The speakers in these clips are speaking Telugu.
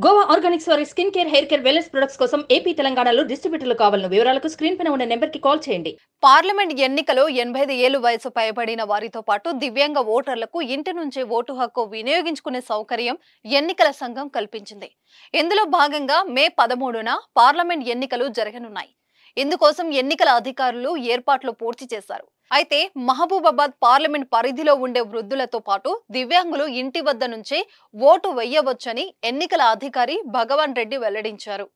గోవా ఆర్గానిక్స్ వారి skin care, hair care, wellness products కోసం ఏపీ, తెలంగాణలో డిస్ట్రిబ్యూటర్లు కావాలను వివరాలకు స్క్రీన్ పైన ఉన్న నెంబర్కి కాల్ చేయండి. పార్లమెంట్ ఎన్నికలో 85 ఏళ్ల వయసు పైబడిన వారితో పాటు దివ్యాంగ ఓటర్లకు ఇంటి నుంచే ఓటు హక్కు వినియోగించుకునే సౌకర్యం ఎన్నికల సంఘం కల్పించింది. ఇందులో భాగంగా మే 13న పార్లమెంట్ ఎన్నికలు జరగనున్నాయి. ఇందుకోసం ఎన్నికల అధికారులు ఏర్పాట్లు పూర్తి చేశారు. అయితే మహబూబాబాద్ పార్లమెంట్ పరిధిలో ఉండే వృద్ధులతో పాటు దివ్యాంగులు ఇంటి వద్ద నుంచే ఓటు వేయవచ్చని ఎన్నికల అధికారి భగవాన్ రెడ్డి వెల్లడించారు.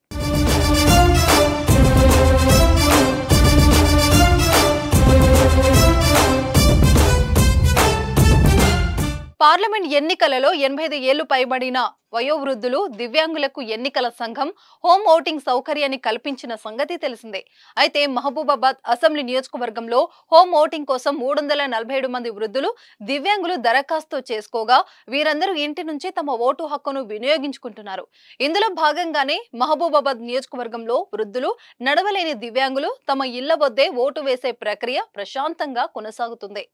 పార్లమెంట్ ఎన్నికలలో 85 ఏళ్లు పైబడిన వయోవృద్ధులు, దివ్యాంగులకు ఎన్నికల సంఘం హోమ్ ఓటింగ్ సౌకర్యాన్ని కల్పించిన సంగతి తెలిసిందే. అయితే మహబూబాబాద్ అసెంబ్లీ నియోజకవర్గంలో హోమ్ ఓటింగ్ కోసం 347 మంది వృద్ధులు, దివ్యాంగులు దరఖాస్తు చేసుకోగా వీరందరూ ఇంటి నుంచి తమ ఓటు హక్కును వినియోగించుకుంటున్నారు. ఇందులో భాగంగానే మహబూబాబాద్ నియోజకవర్గంలో వృద్ధులు, నడవలేని దివ్యాంగులు తమ ఇళ్ల వద్దే ఓటు వేసే ప్రక్రియ ప్రశాంతంగా కొనసాగుతుంది.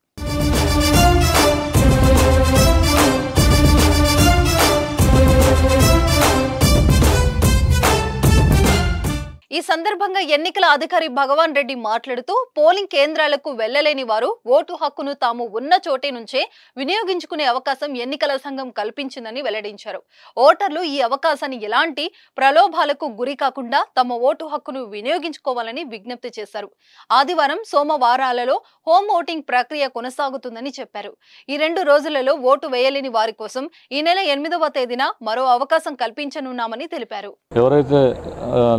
ఈ సందర్భంగా ఎన్నికల అధికారి భగవాన్ రెడ్డి మాట్లాడుతూ పోలింగ్ కేంద్రాలకు వెళ్లలేని వారు ఓటు హక్కును తాము ఉన్న చోటే నుంచే వినియోగించుకునే అవకాశం ఎన్నికల సంఘం కల్పించిందని వెల్లడించారు. ఓటర్లు ఈ అవకాశాన్ని ఎలాంటి ప్రలోభాలకు గురి కాకుండా తమ ఓటు హక్కును వినియోగించుకోవాలని విజ్ఞప్తి చేశారు. ఆదివారం, సోమవారాలలో హోమ్ ఓటింగ్ ప్రక్రియ కొనసాగుతుందని చెప్పారు. ఈ 2 రోజులలో ఓటు వేయలేని వారి కోసం ఈ నెల 8వ తేదీన మరో అవకాశం కల్పించనున్నామని తెలిపారు. ఎవరైతే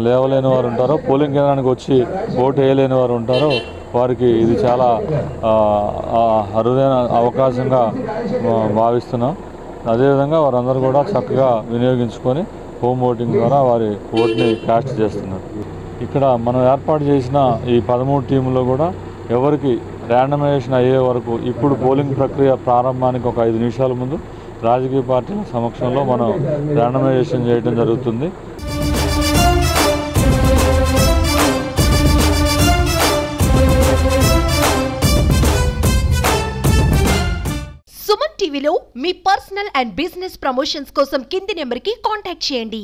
లేవలేని వారు ఉంటారో, పోలింగ్ కేంద్రానికి వచ్చి ఓటు వేయలేని వారు ఉంటారో వారికి ఇది చాలా అరుదైన అవకాశంగా భావిస్తున్నాం. అదేవిధంగా వారందరూ కూడా చక్కగా వినియోగించుకొని హోమ్ ఓటింగ్ ద్వారా వారి ఓటుని కాస్ట్ చేస్తున్నారు. ఇక్కడ మనం ఏర్పాటు చేసిన ఈ 13 టీముల్లో కూడా ఎవరికి ర్యాండమైజేషన్ అయ్యే వరకు ఇప్పుడు పోలింగ్ ప్రక్రియ ప్రారంభానికి ఒక 5 నిమిషాల ముందు రాజకీయ పార్టీల సమక్షంలో మనం ర్యాండమైజేషన్ చేయడం జరుగుతుంది. సుమన్ టీవీలో మీ పర్సనల్ అండ్ బిజినెస్ ప్రమోషన్స్ కోసం కింది నెంబర్కి కాంటాక్ట్ చేయండి.